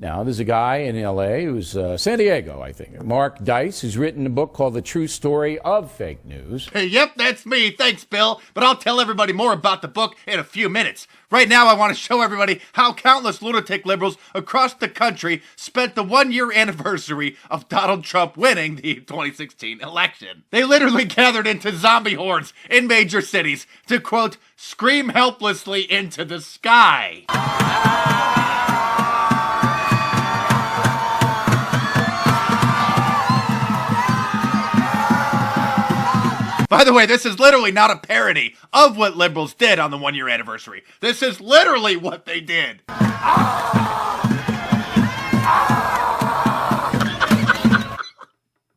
Now, there's a guy in L.A. who's San Diego, I think, Mark Dice, who's written a book called The True Story of Fake News. Yep, that's me. Thanks, Bill. But I'll tell everybody more about the book in a few minutes. Right now, I want to show everybody how countless lunatic liberals across the country spent the one-year anniversary of Donald Trump winning the 2016 election. They literally gathered into zombie hordes in major cities to, quote, scream helplessly into the sky. By the way, this is literally not a parody of what liberals did on the one-year anniversary. This is literally what they did.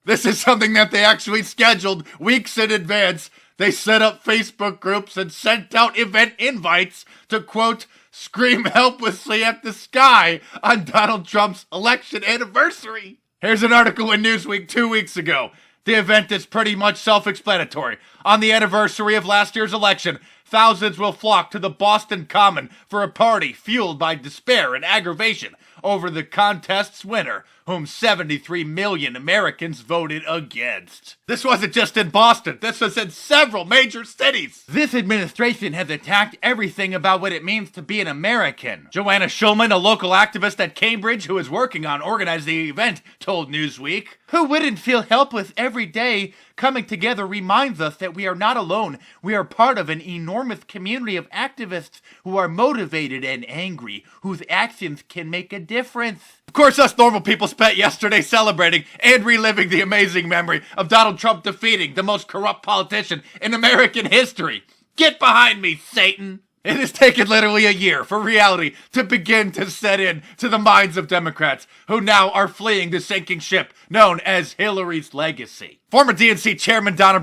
This is something that they actually scheduled weeks in advance. They set up Facebook groups and sent out event invites to, quote, scream helplessly at the sky on Donald Trump's election anniversary. Here's an article in Newsweek 2 weeks ago. The event is pretty much self-explanatory. On the anniversary of last year's election, thousands will flock to the Boston Common for a party fueled by despair and aggravation over the contest's winner, whom 73 million Americans voted against. This wasn't just in Boston. This was in several major cities. This administration has attacked everything about what it means to be an American. Joanna Schulman, a local activist at Cambridge who is working on organizing the event, told Newsweek, "Who wouldn't feel helpless every day? Coming together reminds us that we are not alone. We are part of an enormous community of activists who are motivated and angry, whose actions can make a difference." Of course, us normal people spent yesterday celebrating and reliving the amazing memory of Donald Trump defeating the most corrupt politician in American history. Get behind me, Satan! It has taken literally a year for reality to begin to set in to the minds of Democrats who now are fleeing the sinking ship known as Hillary's legacy. Former DNC Chairman Donna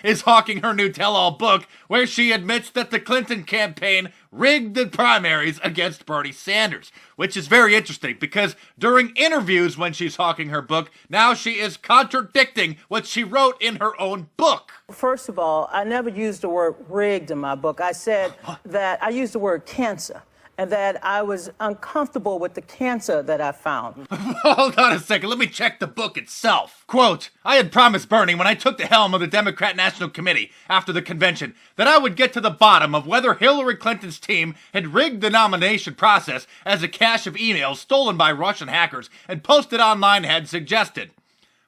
is hawking her new tell-all book where she admits that the Clinton campaign rigged the primaries against Bernie Sanders, which is very interesting because during interviews when she's hawking her book, now she is contradicting what she wrote in her own book. First of all, I never used the word rigged in my book. I said that I used the word cancer, and that I was uncomfortable with the cancer that I found. Hold on a second, let me check the book itself. Quote, "I had promised Bernie when I took the helm of the Democrat National Committee after the convention that I would get to the bottom of whether Hillary Clinton's team had rigged the nomination process as a cache of emails stolen by Russian hackers and posted online had suggested.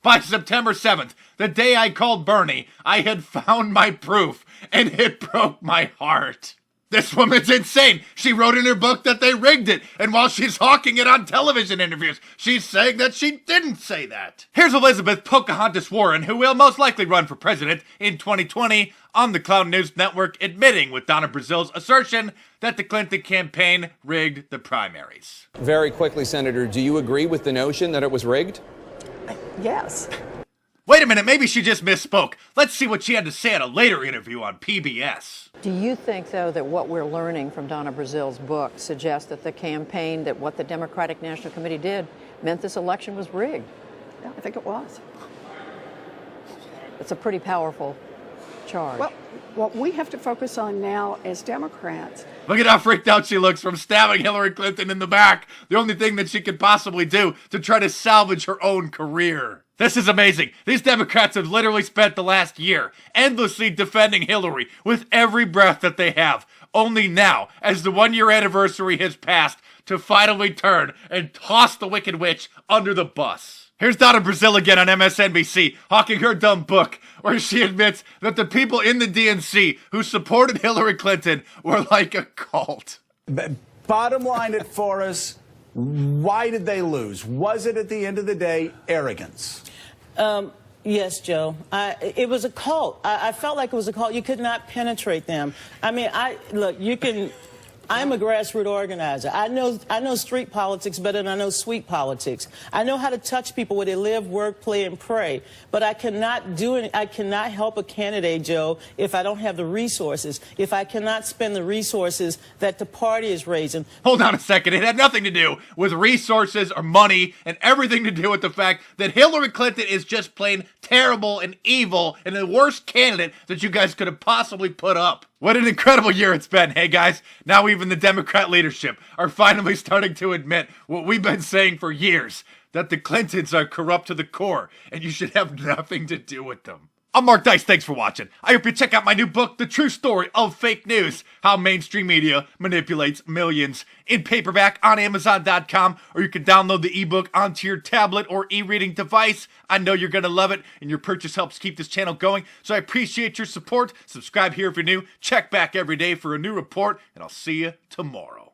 By September 7th, the day I called Bernie, I had found my proof, and it broke my heart." This woman's insane. She wrote in her book that they rigged it, and while she's hawking it on television interviews, she's saying that she didn't say that. Here's Elizabeth Pocahontas Warren, who will most likely run for president in 2020, on the Cloud News Network, admitting with Donna Brazil's assertion that the Clinton campaign rigged the primaries. Very quickly, Senator, do you agree with the notion that it was rigged? Yes. Wait a minute, maybe she just misspoke. Let's see what she had to say at a later interview on PBS. Do you think, though, that what we're learning from Donna Brazil's book suggests that the campaign, that what the Democratic National Committee did, meant this election was rigged? Yeah, I think it was. It's a pretty powerful charge. Well, what we have to focus on now as Democrats. Look at how freaked out she looks from stabbing Hillary Clinton in the back. The only thing that she could possibly do to try to salvage her own career. This is amazing. These Democrats have literally spent the last year endlessly defending Hillary with every breath that they have. Only now, as the one-year anniversary has passed, to finally turn and toss the Wicked Witch under the bus. Here's Donna Brazil again on MSNBC, hawking her dumb book, where she admits that the people in the DNC who supported Hillary Clinton were like a cult. Bottom line it for us, why did they lose? Was it, at the end of the day, arrogance? Yes, Joe. It was a cult. I felt like it was a cult. You could not penetrate them. I mean, look, you can... I'm a grassroots organizer. I know street politics better than I know sweet politics. I know how to touch people where they live, work, play, and pray. But I cannot do it. I cannot help a candidate, Joe, if I don't have the resources. If I cannot spend the resources that the party is raising. Hold on a second. It had nothing to do with resources or money, and everything to do with the fact that Hillary Clinton is just plain terrible and evil and the worst candidate that you guys could have possibly put up. What an incredible year it's been. Hey guys, now even the Democrat leadership are finally starting to admit what we've been saying for years, that the Clintons are corrupt to the core and you should have nothing to do with them. I'm Mark Dice, thanks for watching. I hope you check out my new book, The True Story of Fake News, How Mainstream Media Manipulates Millions, in paperback on Amazon.com, or you can download the ebook onto your tablet or e-reading device. I know you're going to love it, and your purchase helps keep this channel going, so I appreciate your support. Subscribe here if you're new, check back every day for a new report, and I'll see you tomorrow.